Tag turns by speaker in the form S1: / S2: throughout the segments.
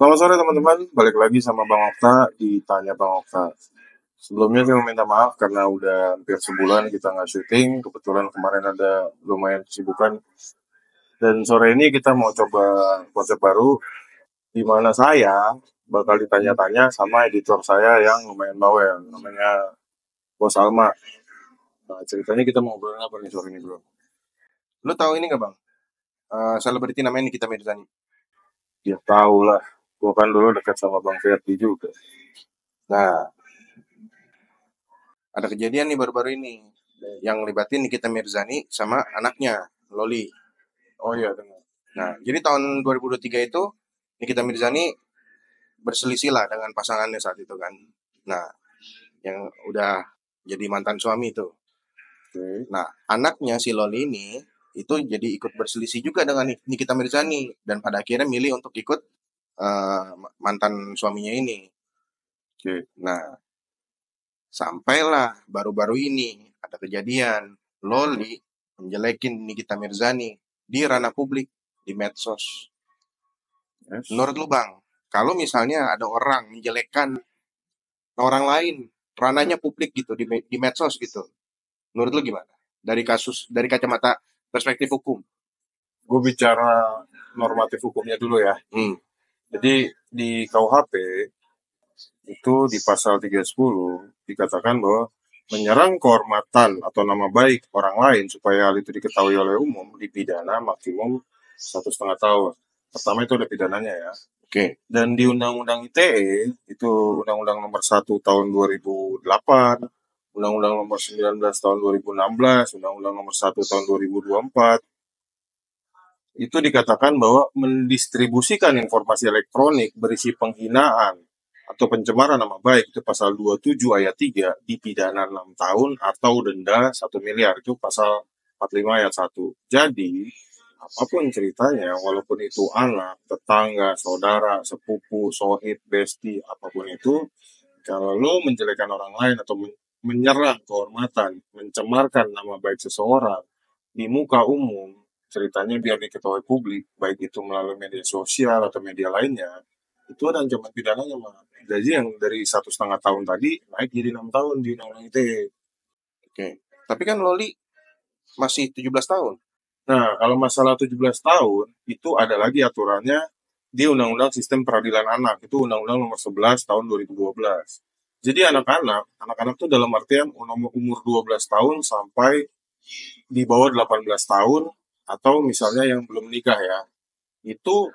S1: Selamat sore teman-teman, balik lagi sama Bang Okta di Tanya Bang Okta. Sebelumnya saya mau minta maaf karena udah hampir sebulan kita nggak syuting. Kebetulan kemarin ada lumayan kesibukan. Dan sore ini kita mau coba konsep baru, di mana saya bakal ditanya-tanya sama editor saya yang lumayan bawel, namanya Bos Alma. Nah, ceritanya kita mau ngobrolin apa nih sore ini bro?
S2: Lu tahu ini nggak bang? Selebriti namanya Nikita Mirzani.
S1: Ya tau lah, gua kan dulu dekat sama Bang Ferdi juga.
S2: Nah, ada kejadian nih baru-baru ini yang libatin Nikita Mirzani sama anaknya Loli.
S1: Oh iya dengar.
S2: Nah, jadi tahun 2023 itu Nikita Mirzani berselisih lah dengan pasangannya saat itu kan. Nah, yang udah jadi mantan suami itu.
S1: Oke.
S2: Nah, anaknya si Loli ini itu jadi ikut berselisih juga dengan Nikita Mirzani dan pada akhirnya milih untuk ikut mantan suaminya ini.
S1: Oke.
S2: Nah, sampailah baru-baru ini ada kejadian Loli menjelekin Nikita Mirzani di ranah publik di medsos.
S1: Yes.
S2: Menurut lu bang, kalau misalnya ada orang menjelekkan orang lain, ranahnya publik gitu di medsos gitu, menurut lu gimana? Dari kacamata perspektif hukum.
S1: Gue bicara normatif hukumnya dulu ya.
S2: Hmm,
S1: Jadi di KUHP itu di pasal 310 dikatakan bahwa menyerang kehormatan atau nama baik orang lain supaya hal itu diketahui oleh umum dipidana maksimum 1,5 tahun. Pertama itu ada pidananya ya.
S2: oke.
S1: Dan di Undang-Undang ITE itu Undang-Undang Nomor 1 Tahun 2008, Undang-Undang Nomor 19 Tahun 2016, Undang-Undang Nomor 1 Tahun 2024 itu dikatakan bahwa mendistribusikan informasi elektronik berisi penghinaan atau pencemaran nama baik itu pasal 27 ayat 3 dipidana 6 tahun atau denda 1 miliar itu pasal 45 ayat 1. Jadi apapun ceritanya walaupun itu anak, tetangga, saudara, sepupu, sohib, besti, apapun itu kalau lo menjelekan orang lain atau menyerang kehormatan, mencemarkan nama baik seseorang di muka umum, ceritanya biar diketahui publik, baik itu melalui media sosial atau media lainnya, itu ada ancaman pidananya, Mak. Jadi yang dari 1,5 tahun tadi naik jadi 6 tahun di Undang-Undang ITE.
S2: Oke. Tapi kan Loli masih 17 tahun.
S1: Nah, kalau masalah 17 tahun, itu ada lagi aturannya di Undang-Undang Sistem Peradilan Anak. Itu Undang-Undang Nomor 11 tahun 2012. Jadi anak-anak itu dalam artian umur 12 tahun sampai di bawah 18 tahun atau misalnya yang belum nikah ya. Itu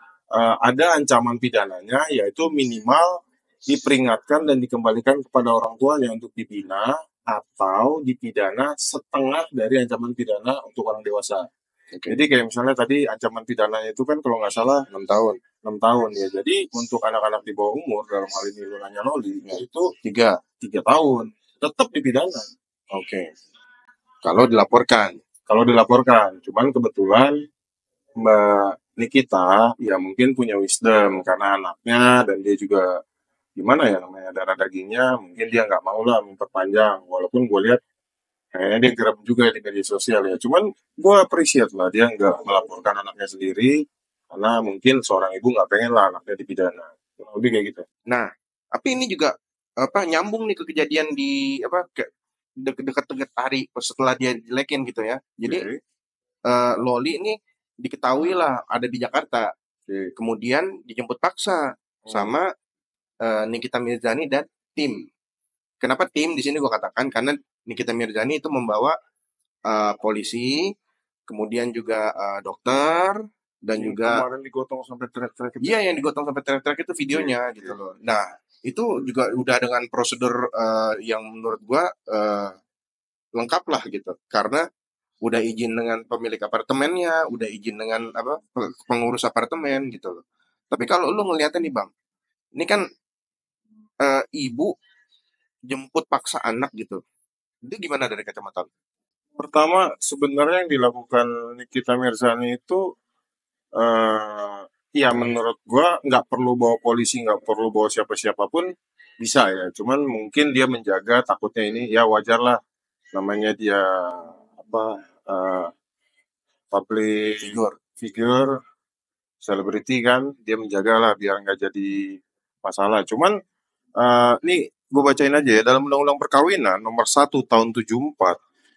S1: ada ancaman pidananya yaitu minimal diperingatkan dan dikembalikan kepada orang tuanya untuk dibina atau dipidana setengah dari ancaman pidana untuk orang dewasa.
S2: Oke.
S1: Jadi kayak misalnya tadi ancaman pidananya itu kan kalau nggak salah
S2: 6 tahun.
S1: 6 tahun ya. Jadi untuk anak-anak di bawah umur dalam hal ini lu nanya Loli
S2: Ya.
S1: itu
S2: Tiga.
S1: 3 tahun tetap dipidana
S2: Oke. Kalau dilaporkan.
S1: kalau dilaporkan. Cuman kebetulan Mbak Nikita ya mungkin punya wisdom karena anaknya dan dia juga gimana ya namanya darah dagingnya mungkin dia nggak mau lah memperpanjang walaupun gue lihat kayaknya dia geram juga di media sosial ya cuman gue appreciate lah dia nggak melaporkan anaknya sendiri karena mungkin seorang ibu nggak pengen lah anaknya dipidana lebih kayak gitu.
S2: Nah, tapi ini juga apa nyambung nih ke kejadian di apa dekat-dekat hari setelah dia jelekin gitu ya. Jadi
S1: Oke.
S2: Loli ini diketahui lah ada di Jakarta.
S1: Oke.
S2: Kemudian dijemput paksa
S1: Hmm.
S2: sama Nikita Mirzani dan tim. Kenapa tim di sini gue katakan karena Nikita Mirzani itu membawa polisi, kemudian juga dokter dan
S1: Yang
S2: juga
S1: kemarin digotong sampai teriak-teriak itu.
S2: iya yang digotong sampai teriak-teriak itu
S1: Oke.
S2: videonya gitu
S1: Oke.
S2: loh. Nah, itu juga udah dengan prosedur yang menurut gua lengkap lah gitu. Karena udah izin dengan pemilik apartemennya, udah izin dengan apa pengurus apartemen gitu loh. Tapi kalau lu ngeliatnya nih Bang, ini kan ibu jemput paksa anak gitu. Itu gimana dari kacamata lu?
S1: Pertama sebenarnya yang dilakukan Nikita Mirzani itu eh ya menurut gua nggak perlu bawa polisi, nggak perlu bawa siapa-siapapun bisa ya. Cuman mungkin dia menjaga takutnya ini ya wajar lah namanya dia apa public
S2: Figur.
S1: figure selebriti kan, dia menjaga lah biar nggak jadi masalah. Cuman nih gue bacain aja ya, dalam Undang-Undang Perkawinan nomor 1 tahun 74,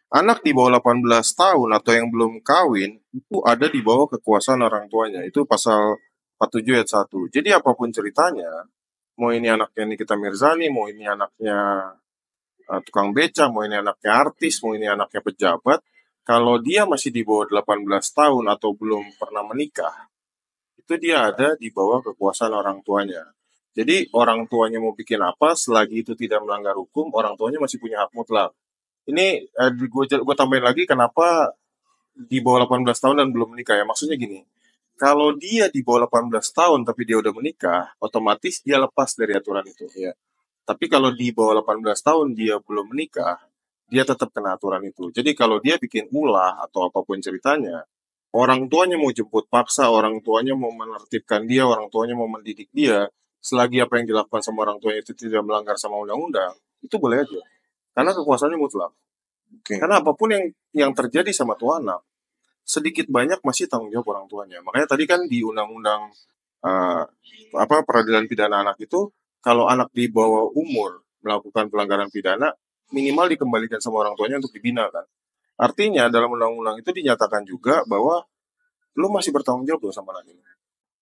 S1: anak di bawah 18 tahun atau yang belum kawin itu ada di bawah kekuasaan orang tuanya. Itu pasal 47 ayat 1. Jadi apapun ceritanya, mau ini anaknya Nikita Mirzani, mau ini anaknya tukang beca, mau ini anaknya artis, mau ini anaknya pejabat, kalau dia masih di bawah 18 tahun atau belum pernah menikah, itu dia ada di bawah kekuasaan orang tuanya. Jadi orang tuanya mau bikin apa, selagi itu tidak melanggar hukum, orang tuanya masih punya hak mutlak. Ini gue tambahin lagi kenapa di bawah 18 tahun dan belum menikah ya. Maksudnya gini, kalau dia di bawah 18 tahun tapi dia udah menikah, otomatis dia lepas dari aturan itu.
S2: Ya.
S1: Tapi kalau di bawah 18 tahun dia belum menikah, dia tetap kena aturan itu. Jadi kalau dia bikin ulah atau apapun ceritanya, orang tuanya mau jemput paksa, orang tuanya mau menertibkan dia, orang tuanya mau mendidik dia, selagi apa yang dilakukan sama orang tuanya itu tidak melanggar sama undang-undang, itu boleh aja. Karena kekuasaannya mutlak.
S2: Oke.
S1: Karena apapun yang terjadi sama tuh anak, sedikit banyak masih tanggung jawab orang tuanya. Makanya tadi kan di undang-undang eh, peradilan pidana anak itu, kalau anak di bawah umur melakukan pelanggaran pidana, minimal dikembalikan sama orang tuanya untuk dibina kan. Artinya dalam undang-undang itu dinyatakan juga bahwa lo masih bertanggung jawab loh sama anak ini.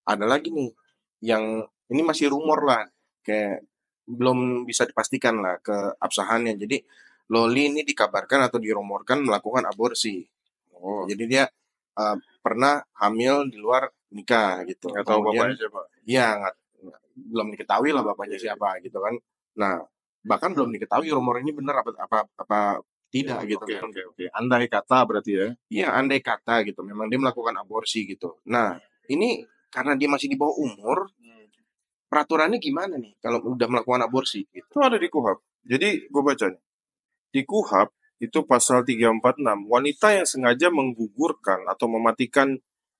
S2: Ada lagi nih yang ini masih rumor lah, kayak belum bisa dipastikan lah keabsahannya. Jadi Loli ini dikabarkan atau dirumorkan melakukan aborsi.
S1: Oh,
S2: Jadi dia pernah hamil di luar nikah gitu.
S1: nggak tahu
S2: Kemudian
S1: bapaknya siapa.
S2: ya belum diketahui lah bapaknya siapa gitu kan. Nah, bahkan belum diketahui rumor ini benar apa tidak gitu
S1: Oke,
S2: kan.
S1: oke, oke. Andai kata berarti ya.
S2: Iya, andai kata gitu, memang dia melakukan aborsi gitu. Nah, ini karena dia masih di bawah umur, peraturannya gimana nih kalau udah melakukan aborsi gitu?
S1: Itu ada di KUHAP. Jadi gue baca nih. Di KUHAP itu pasal 346, wanita yang sengaja menggugurkan atau mematikan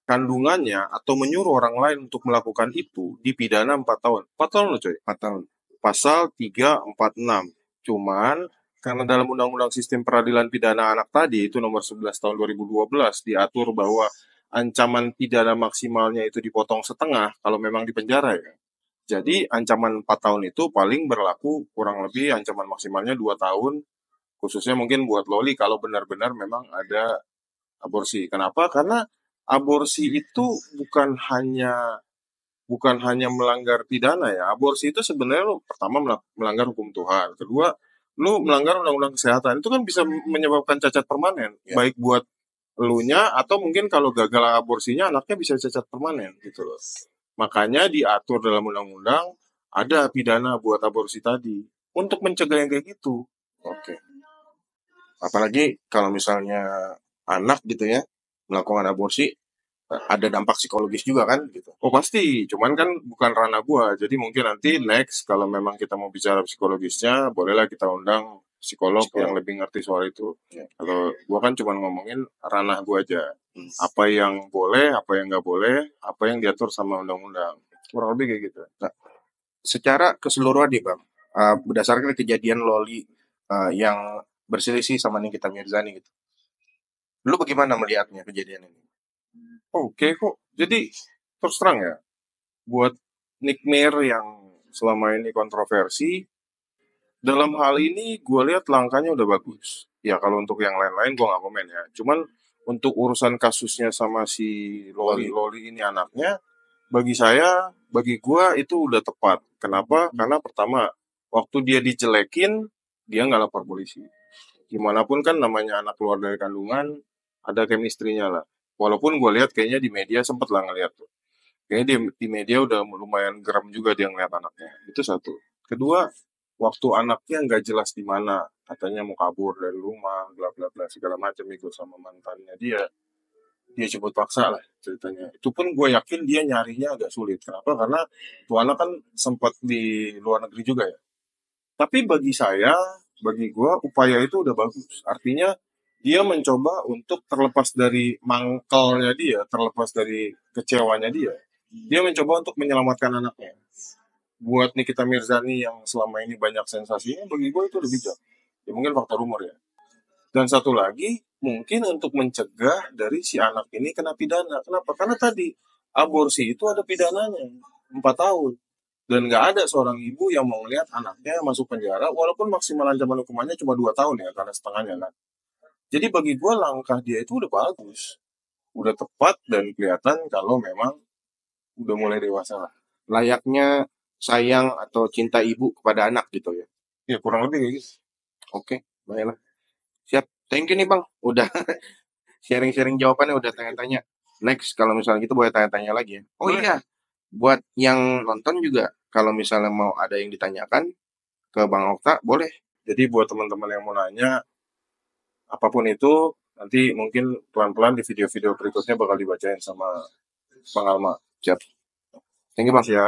S1: kandungannya atau menyuruh orang lain untuk melakukan itu dipidana 4 tahun. 4 tahun loh coy.
S2: 4 tahun.
S1: Pasal 346. Cuman karena dalam Undang-Undang Sistem Peradilan Pidana Anak tadi itu nomor 11 tahun 2012 diatur bahwa ancaman pidana maksimalnya itu dipotong setengah kalau memang di penjara ya. Jadi ancaman 4 tahun itu paling berlaku kurang lebih ancaman maksimalnya 2 tahun, khususnya mungkin buat Loli kalau benar-benar memang ada aborsi. Kenapa? Karena aborsi itu bukan hanya melanggar pidana ya. Aborsi itu sebenarnya lo pertama melanggar hukum Tuhan. Kedua, lo melanggar undang-undang kesehatan. Itu kan bisa menyebabkan cacat permanen,
S2: Ya.
S1: baik buat elunya atau mungkin kalau gagal aborsinya anaknya bisa cacat permanen gitu loh. Makanya diatur dalam undang-undang ada pidana buat aborsi tadi untuk mencegah yang kayak gitu.
S2: Oke. Apalagi kalau misalnya anak gitu ya melakukan aborsi, ada dampak psikologis juga kan gitu.
S1: Oh pasti, cuman kan bukan ranah gua. Jadi mungkin nanti next kalau memang kita mau bicara psikologisnya, bolehlah kita undang psikolog yang lebih ngerti soal itu.
S2: Ya.
S1: Kalau gua kan cuma ngomongin ranah gua aja.
S2: Hmm.
S1: Apa yang boleh, apa yang nggak boleh, apa yang diatur sama undang-undang. Kurang lebih kayak gitu.
S2: Nah, secara keseluruhan nih Bang, berdasarkan kejadian Loli yang berselisih sama Nikita Mirzani gitu. Lu bagaimana melihatnya kejadian ini?
S1: Oke kok. Jadi terus terang ya, buat Nick Mir yang selama ini kontroversi, dalam hal ini gue lihat langkahnya udah bagus. Ya kalau untuk yang lain-lain gue nggak komen ya. Cuman untuk urusan kasusnya sama si Loli ini anaknya, bagi saya, bagi gue itu udah tepat. Kenapa? Karena pertama, waktu dia dijelekin, dia nggak lapor polisi. Gimana pun kan namanya anak keluar dari kandungan, ada chemistry-nya lah. Walaupun gue lihat kayaknya di media sempet lah ngeliat tuh. Kayaknya di media udah lumayan geram juga dia ngeliat anaknya. Itu satu. Kedua, waktu anaknya nggak jelas di mana, katanya mau kabur dari rumah, bla bla bla segala macam ikut sama mantannya dia jemput paksa lah ceritanya. Itu pun gue yakin dia nyarinya agak sulit. Kenapa? Karena tuh anak kan sempat di luar negeri juga ya. Tapi bagi saya, bagi gue, upaya itu udah bagus. Artinya dia mencoba untuk terlepas dari mangkalnya dia, terlepas dari kecewanya dia mencoba untuk menyelamatkan anaknya. Buat Nikita Mirzani yang selama ini banyak sensasinya, bagi gue itu lebih bijak. Ya mungkin faktor umur ya. Dan satu lagi, mungkin untuk mencegah dari si anak ini kena pidana. Kenapa? Karena tadi aborsi itu ada pidananya 4 tahun. Dan nggak ada seorang ibu yang mau ngelihat anaknya masuk penjara, walaupun maksimal ancaman hukumannya cuma 2 tahun ya, karena setengahnya kan. Jadi bagi gue langkah dia itu udah bagus, udah tepat dan kelihatan kalau memang udah mulai dewasa lah.
S2: Layaknya sayang atau cinta ibu kepada anak gitu ya.
S1: Ya kurang lebih kayak gitu.
S2: Oke, baiklah. Siap. Thank you nih Bang. Udah sharing-sharing jawabannya, udah tanya-tanya. Next, kalau misalnya gitu boleh tanya-tanya lagi ya. Oh
S1: Boleh.
S2: iya, buat yang nonton juga, kalau misalnya mau ada yang ditanyakan ke Bang Okta, boleh.
S1: Jadi buat teman-teman yang mau nanya apapun itu, nanti mungkin pelan-pelan di video-video berikutnya bakal dibacain sama Bang Alma.
S2: Siap. Thank you Bang.
S1: Makasih ya.